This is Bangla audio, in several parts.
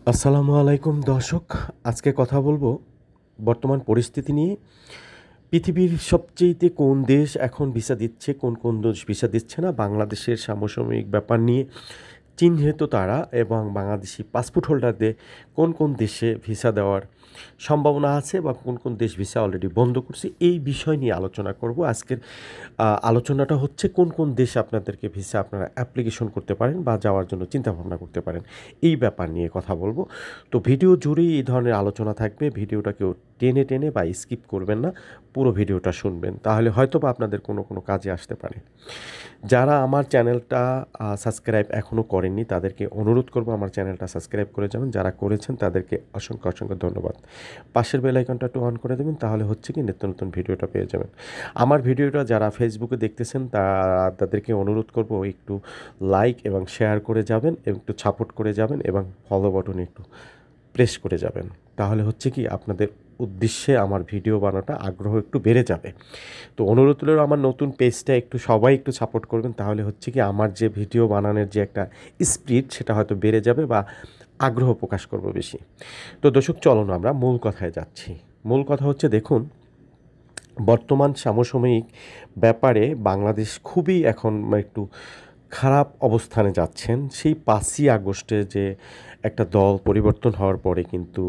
আসসালামু আলাইকুম দর্শক। আজকে কথা বলবো বর্তমান পরিস্থিতি নিয়ে। পৃথিবীর সবচাইতে কোন দেশ এখন ভিসা দিচ্ছে, কোন দেশ ভিসা দিচ্ছে না, বাংলাদেশের সমসাময়িক ব্যাপার নিয়ে চিহ্নিত তারা এবং বাংলাদেশি পাসপোর্ট হোল্ডারদের কোন দেশে ভিসা দেওয়ার সম্ভাবনা আছে বা কোন দেশ ভিসা অলরেডি বন্ধ করছে, এই বিষয় নিয়ে আলোচনা করব। আজকের আলোচনাটা হচ্ছে কোন দেশে আপনাদেরকে ভিসা আপনারা অ্যাপ্লিকেশন করতে পারেন বা যাওয়ার জন্য চিন্তাভাবনা করতে পারেন, এই ব্যাপার নিয়ে কথা বলবো। তো ভিডিও জুড়েই এই ধরনের আলোচনা থাকবে। ভিডিওটা কেউ টেনে টেনে বা স্কিপ করবেন না, পুরো ভিডিওটা শুনবেন, তাহলে হয়তো বা আপনাদের কোনো কাজে আসতে পারে। যারা আমার চ্যানেলটা সাবস্ক্রাইব এখনও করেননি তাদেরকে অনুরোধ করব আমার চ্যানেলটা সাবস্ক্রাইব করে যাবেন। যারা করেছেন তাদেরকে অসংখ্য ধন্যবাদ। পাশের বেল আইকনটা একটু অন করে দেবেন, তাহলে হচ্ছে কি নিত্য নতুন ভিডিওটা পেয়ে যাবেন। আমার ভিডিওটা যারা ফেসবুকে দেখতেছেন তাদেরকে অনুরোধ করব একটু লাইক এবং শেয়ার করে যাবেন, একটু সাপোর্ট করে যাবেন এবং ফলো বাটনে একটু প্রেস করে যাবেন। তাহলে হচ্ছে কি আপনাদের উদ্দেশ্যে আমার ভিডিও বানানোটা আগ্রহ একটু বেড়ে যাবে। তো অনুরোধ হলো আমার নতুন পেজটা একটু সবাই একটু সাপোর্ট করবেন, তাহলে হচ্ছে কি আমার যে ভিডিও বানানোর যে একটা স্পিড সেটা হয়তো বেড়ে যাবে বা আগ্রহ প্রকাশ করব বেশি। তো দর্শক চলুন আমরা মূল কথায় যাচ্ছি। মূল কথা হচ্ছে দেখুন, বর্তমান সমসাময়িক ব্যাপারে বাংলাদেশ খুবই এখন একটু খারাপ অবস্থানে যাচ্ছেন। সেই ৫ই আগস্টে যে একটা দল পরিবর্তন হওয়ার পরে কিন্তু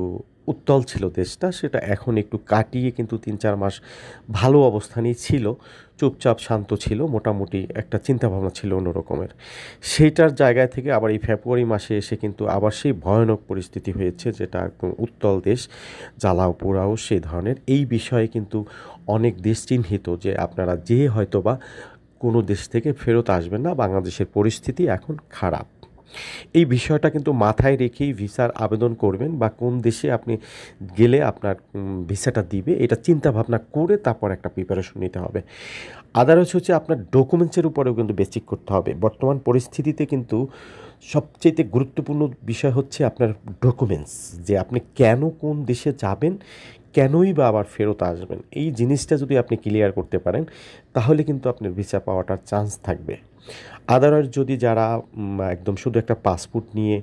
উত্তাল ছিল দেশটা, সেটা এখন একটু কাটিয়ে কিন্তু ৩-৪ মাস ভালো অবস্থানেই ছিল, চুপচাপ শান্ত ছিল, মোটামুটি একটা চিন্তাভাবনা ছিল অন্য রকমের। সেইটার জায়গায় থেকে আবার এই ফেব্রুয়ারি মাসে এসে কিন্তু আবার সেই ভয়ানক পরিস্থিতি হয়েছে, যেটা একদম উত্তাল দেশ, জ্বালাও পোড়াও সেই ধরনের। এই বিষয়ে কিন্তু অনেক দেশ চিহ্নিত যে আপনারা হয়তোবা কোনো দেশ থেকে ফেরত আসবেন না, বাংলাদেশের পরিস্থিতি এখন খারাপ। এই বিষয়টা কিন্তু মাথায় রেখেই ভিসার আবেদন করবেন বা কোন দেশে আপনি গেলে আপনার ভিসাটা দিবে এটা চিন্তা ভাবনা করে তারপর একটা প্রিপারেশন নিতে হবে। আদারওয়াইজ হচ্ছে আপনার ডকুমেন্টসের উপরেও কিন্তু বেসিক করতে হবে। বর্তমান পরিস্থিতিতে কিন্তু সবচাইতে গুরুত্বপূর্ণ বিষয় হচ্ছে আপনার ডকুমেন্টস, যে আপনি কেন কোন দেশে যাবেন, কেনই বা আবার ফেরত আসবেন। এই জিনিসটা যদি আপনি ক্লিয়ার করতে পারেন তাহলে কিন্তু আপনার ভিসা পাওয়াটার চান্স থাকবে। আদারওয়াইজ যদি যারা একদম শুধু একটা পাসপোর্ট নিয়ে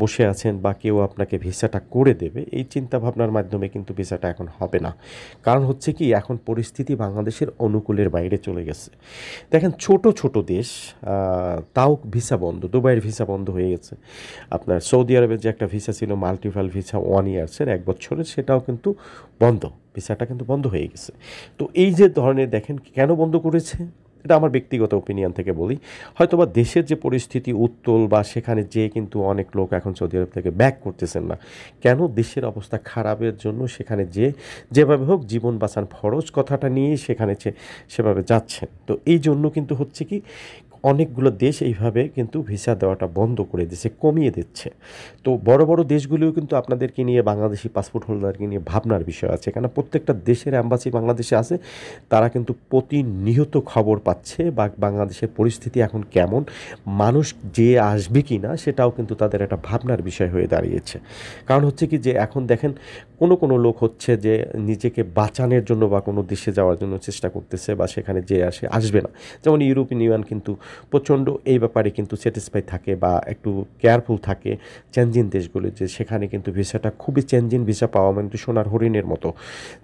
বসে আছেন বা কেউ আপনাকে ভিসাটা করে দেবে, এই চিন্তাভাবনার মাধ্যমে কিন্তু ভিসাটা এখন হবে না। কারণ হচ্ছে কি, এখন পরিস্থিতি বাংলাদেশের অনুকূলের বাইরে চলে গেছে। দেখেন ছোট দেশ, তাও ভিসা বন্ধ। দুবাইয়ের ভিসা বন্ধ হয়ে গেছে। আপনার সৌদি আরবের যে একটা ভিসা ছিল মাল্টিপল ভিসা 1 ইয়ার্সের, 1 বছরের, সেটাও কিন্তু বন্ধ। ভিসাটা কিন্তু বন্ধ হয়ে গেছে। তো এই যে ধরনের দেখেন কেন বন্ধ করেছে, এটা আমার ব্যক্তিগত ওপিনিয়ন থেকে বলি। হয়তোবা দেশের যে পরিস্থিতি উত্তল বা সেখানে যেয়ে কিন্তু অনেক লোক এখন সৌদি আরব থেকে ব্যাক করতেছেন না। কেন? দেশের অবস্থা খারাপের জন্য সেখানে যেভাবে হোক জীবন বাঁচান ফরজ কথাটা নিয়েই সেখানে সেভাবে যাচ্ছেন। তো এই জন্য কিন্তু হচ্ছে কি, অনেকগুলো দেশ এইভাবে কিন্তু ভিসা দেওয়াটা বন্ধ করে দিচ্ছে, কমিয়ে দিচ্ছে। তো বড় দেশগুলোও কিন্তু আপনাদেরকে নিয়ে, বাংলাদেশি পাসপোর্ট হোল্ডারকে নিয়ে ভাবনার বিষয় আছে, কেন প্রত্যেকটা দেশের অ্যাম্বাসি বাংলাদেশে আছে। তারা কিন্তু প্রতিনিয়ত খবর পাচ্ছে বা বাংলাদেশের পরিস্থিতি এখন কেমন, মানুষ যে আসবে কি না সেটাও কিন্তু তাদের একটা ভাবনার বিষয় হয়ে দাঁড়িয়েছে। কারণ হচ্ছে কি, যে এখন দেখেন কোনো লোক হচ্ছে যে নিজেকে বাঁচানোর জন্য বা কোনো দেশে যাওয়ার জন্য চেষ্টা করতেছে বা সেখানে আসবে না। যেমন ইউরোপিয়ান ইউনিয়ন কিন্তু প্রচণ্ড এই ব্যাপারে কিন্তু স্যাটিসফাই থাকে বা একটু কেয়ারফুল থাকে চেনজিন দেশগুলো, যে সেখানে কিন্তু ভিসাটা খুবই চেনজিন ভিসা পাওয়া মানে তো সোনার হরিণের মতো।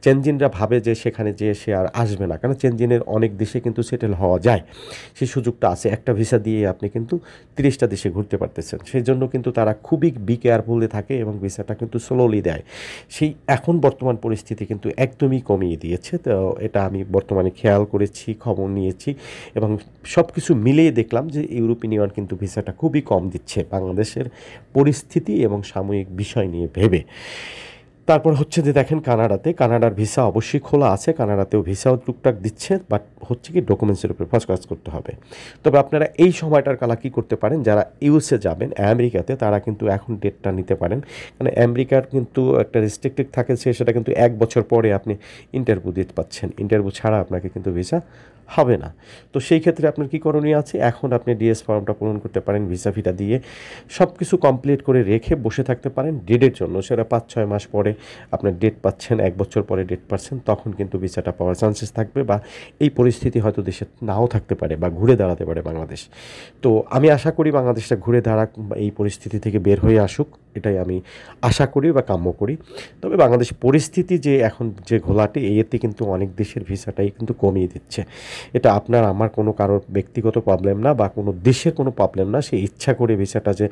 চেনজিনরা ভাবে যে সেখানে সে আর আসবে না, কারণ চেনজিনের অনেক দেশে কিন্তু সেটেল হওয়া যায়, সেই সুযোগটা আছে। একটা ভিসা দিয়ে আপনি কিন্তু 30টা দেশে ঘুরতে পারতেছেন। সেই জন্য কিন্তু তারা খুবই কেয়ারফুলে থাকে এবং ভিসাটা কিন্তু স্লোলি দেয়। সেই এখন বর্তমান পরিস্থিতি কিন্তু একদমই কমিয়ে দিয়েছে। তো এটা আমি বর্তমানে খেয়াল করেছি, খবর নিয়েছি এবং সব কিছু মিলিয়ে দেখলাম যে ইউরোপিয়ান ইউনিয়ন কিন্তু ভিসাটা খুবই কম দিচ্ছে বাংলাদেশের পরিস্থিতি এবং সাময়িক বিষয় নিয়ে ভেবে। তারপর হচ্ছে যে দেখেন কানাডার ভিসা অবশ্যই খোলা আছে, কানাডাতেও ভিসাও টুকটাক দিচ্ছে, বাট হচ্ছে কি ডকুমেন্টসের উপরে ফোকাস করতে হবে। তবে আপনারা এই সময়টার কালা কী করতে পারেন, যারা ইউএসএ যাবেন আমেরিকাতে, তারা কিন্তু এখন ডেটটা নিতে পারেন। কারণ আমেরিকার কিন্তু একটা রেস্ট্রিক্টেড থাকে, সেটা কিন্তু 1 বছর পরে আপনি ইন্টারভিউ দিতে পাচ্ছেন। ইন্টারভিউ ছাড়া আপনাকে কিন্তু ভিসা হবে না। তো সেই ক্ষেত্রে আপনার কী করণীয় আছে, এখন আপনি ডিএস ফর্মটা পূরণ করতে পারেন, ভিসা ফিটা দিয়ে সব কিছু কমপ্লিট করে রেখে বসে থাকতে পারেন ডেটের জন্য। সেটা 5-6 মাস পরে আপনার ডেট পাচ্ছেন, 1 বছর পরে ডেট পাচ্ছেন, তখন কিন্তু ভিসাটা পাওয়ার চান্সেস থাকবে বা এই পরিস্থিতি হয়তো দেশে নাও থাকতে পারে বা ঘুরে দাঁড়াতে পারে বাংলাদেশ। তো আমি আশা করি বাংলাদেশটা ঘুরে দাঁড়াক, এই পরিস্থিতি থেকে বের হয়ে আসুক। এটাই আমি আশা করি বা কাম্য করি। তবে বাংলাদেশের পরিস্থিতি যে এখন যে ঘোলাটে, এতে কিন্তু অনেক দেশের ভিসাটাই কিন্তু কমিয়ে দিচ্ছে। এটা আপনার আমার কোনো কারোর ব্যক্তিগত প্রবলেম না বা কোনো দেশের কোনো প্রবলেম না। সে ইচ্ছা করে ভিসাটা যে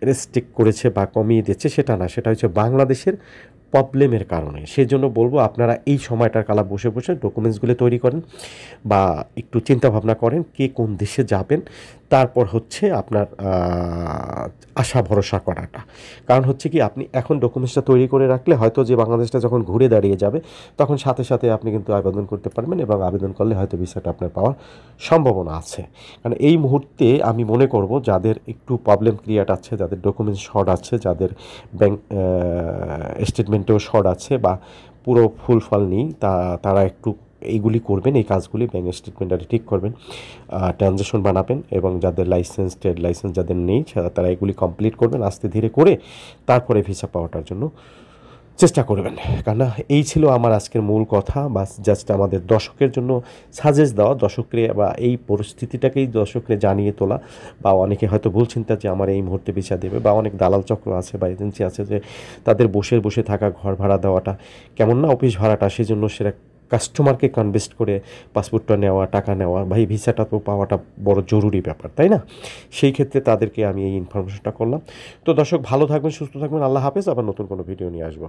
রেস্ট্রিক্ট করেছে বা কমিয়ে দিচ্ছে সেটা না। সেটা হচ্ছে বাংলাদেশের প্রবলেমের কারণে। সেজন্য বলব আপনারা এই সময়টার কালা বসে, বসে ডকুমেন্টসগুলো তৈরি করেন বা একটু চিন্তা ভাবনা করেন কে কোন দেশে যাবেন। তারপর হচ্ছে আপনার আশা ভরসা করাটা। কারণ হচ্ছে কি আপনি এখন ডকুমেন্টসটা তৈরি করে রাখলে হয়তো যে বাংলাদেশটা যখন ঘুরে দাঁড়িয়ে যাবে তখন সাথে, সাথে আপনি কিন্তু আবেদন করতে পারবেন এবং আবেদন করলে হয়তো ভিসাটা আপনার পাওয়ার সম্ভাবনা আছে। কারণ এই মুহূর্তে আমি মনে করব যাদের একটু প্রবলেম ক্রিয়েট আছে, যাদের ডকুমেন্টস শর্ট আছে, যাদের ব্যাংক স্টেটমেন্টেও শর্ট আছে বা পুরো ফুলফল নেই, তারা একটু এইগুলি করবেন, এই কাজগুলি ব্যাঙ্ক স্টেটমেন্টটা ঠিক করবেন, ট্রানজ্যাকশন বানাবেন এবং যাদের লাইসেন্স ট্রেড লাইসেন্স যাদের নেই তারা এগুলি কমপ্লিট করবেন আস্তে ধীরে করে, তারপরে ভিসা পাওয়াটার জন্য চেষ্টা করবেন। কেননা এই ছিল আমার আজকের মূল কথা, বা জাস্ট আমাদের দর্শকের জন্য সাজেস্ট দেওয়া, দর্শকরে বা এই পরিস্থিতিটাকেই দর্শকরে জানিয়ে তোলা। বা অনেকে হয়তো ভুল চিন্তা যে আমার এই মুহূর্তে ভিসা দেবে, বা অনেক দালাল চক্র আছে বা এজেন্সি আছে যে তাদের বসে বসে থাকা, ঘর ভাড়া দেওয়াটা কেমন না, অফিস ভাড়াটা, সেজন্য সেটা কাস্টমারকে কনভিন্স করে পাসপোর্টটা নেওয়া, টাকা নেওয়া, ভাই ভিসাটা তো পাওয়াটা বড় জরুরি ব্যাপার, তাই না? সেই ক্ষেত্রে তাদেরকে আমি এই ইনফরমেশনটা করলাম। তো দর্শক ভালো থাকবেন, সুস্থ থাকবেন, আল্লাহ হাফেজ। আবার নতুন কোনো ভিডিও নিয়ে আসবো।